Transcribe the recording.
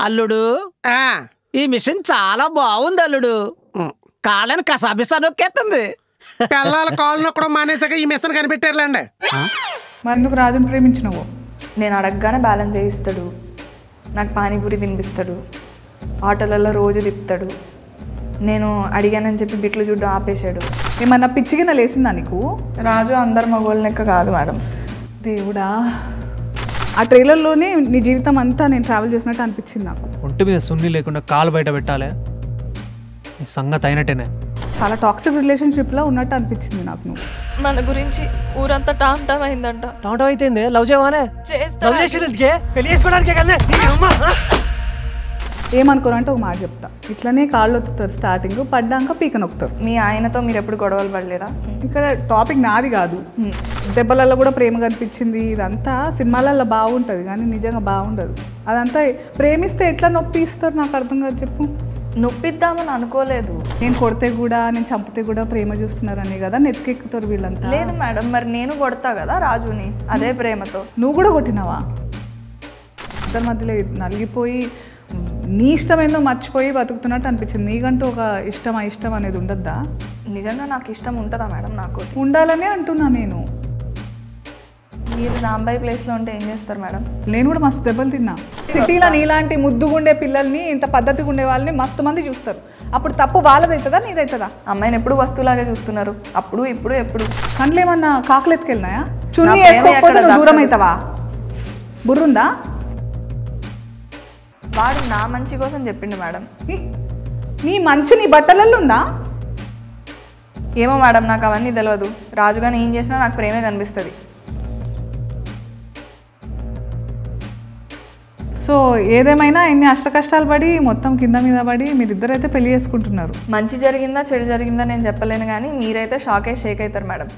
అల్లుడు ఈ మిషన్ చాలా బాగుంది అల్లుడు. కాళ్ళని కసాబిసా నొక్కేస్తుంది. పిల్లల కాళ్ళు నొక్కడం మానేసాక ఈ మిషన్ కనిపెట్టారులేండి. ఎందుకు రాజుని ప్రేమించినవు? నేను అడగగానే బ్యాలెన్స్ చేయిస్తాడు, నాకు పానీపూరి తినిపిస్తాడు, ఆటోలలో రోజు తిప్పుతాడు. నేను అడిగానని చెప్పి బిట్లు చూడ్డం ఆపేశాడు. ఏమన్నా పిచ్చిగా లేసిందా నీకు? రాజు అందరు మగోళ్ళ లెక్క కాదు మేడం. దేవుడా, ఆ ట్రైలర్లోనే నీ జీవితం అంతా నేను ట్రావెల్ చేసినట్టు అనిపించింది నాకు. ఒంటి మీద సున్ని లేకుండా కాలు బయట పెట్టాలి, నీ సంగతి అయినట్టేనే. చాలా టాక్సిక్ రిలేషన్షిప్లో ఉన్నట్టు అనిపించింది నాకు. నువ్వు మన గురించి ఊరంతా టామ్ టామ్ అయిందంట. టాటో అయితే లవ్ చేయవానే? లవ్ చేసేందుకే, పెళ్లి చేసుకోవడానికే కదా. ఏమనుకోరంటే ఒక మాట చెప్తా, ఇట్లనే కాళ్ళు ఒత్తుతారు, స్టార్టింగ్ పడ్డాక పీక నొక్కుతారు. మీ ఆయనతో మీరు ఎప్పుడు గొడవలు పడలేదా? ఇక్కడ టాపిక్ నాది కాదు. దెబ్బలలో కూడా ప్రేమ కనిపించింది. ఇదంతా సినిమాలలో బాగుంటుంది కానీ నిజంగా బాగుండదు. అదంతా ప్రేమిస్తే ఎట్లా నొప్పి ఇస్తారు నాకు అర్థం కాదు. చెప్పు. నొప్పిద్దామని అనుకోలేదు. నేను కొడితే కూడా నేను చంపితే కూడా ప్రేమ చూస్తున్నారని కదా నెత్తికెక్కుతారు వీళ్ళంతా. లేదు మేడం, మరి నేను కొడతా కదా రాజుని, అదే ప్రేమతో. నువ్వు కూడా కొట్టినావా? ఇద్దరి మధ్యలో నలిగిపోయి నీ ఇష్టమేందో మర్చిపోయి బతుకుతున్నట్టు అనిపించింది. నీకంటూ ఒక ఇష్టం ఇష్టం అనేది ఉండద్దా? నిజంగా నాకు ఇష్టం ఉంటుందా మేడం? నాకు ఉండాలనే అంటున్నా నేను. మీరు రాంబాయి ప్లేస్లో ఉంటే ఏం చేస్తారు మేడం? నేను కూడా మస్తు దెబ్బలు తిన్నా. సిటీలో నీలాంటి ముద్దుగుండే పిల్లల్ని, ఇంత పద్ధతిగా ఉండే వాళ్ళని మస్తు మంది చూస్తారు. అప్పుడు తప్పు వాళ్ళదవుతుందా నీదవుతుందా? అమ్మాయిని ఎప్పుడు వస్తువులాగే చూస్తున్నారు, అప్పుడు ఇప్పుడు ఎప్పుడు. కండ్లు ఏమన్నా కాకులు ఎత్తుకెళ్ళినాయా? చున్నీ వేసుకోకపోతే నువ్వు దూరం అవుతావా? బుర్రుందా? వాడు నా మంచి కోసం చెప్పిండు మేడం. నీ మంచి నీ బట్టలలో ఉందా? ఏమో మేడం, నాకు అవన్నీ తెలియదు. రాజుగాని ఏం చేసినా నాకు ప్రేమే కనిపిస్తుంది. సో ఏదేమైనా ఎన్ని అష్ట కష్టాలు పడి మొత్తం కింద మీద పడి మీరిద్దరైతే పెళ్లి చేసుకుంటున్నారు. మంచి జరిగిందా చెడు జరిగిందా నేను చెప్పలేను, కానీ మీరైతే షేక్ అవుతారు మేడం.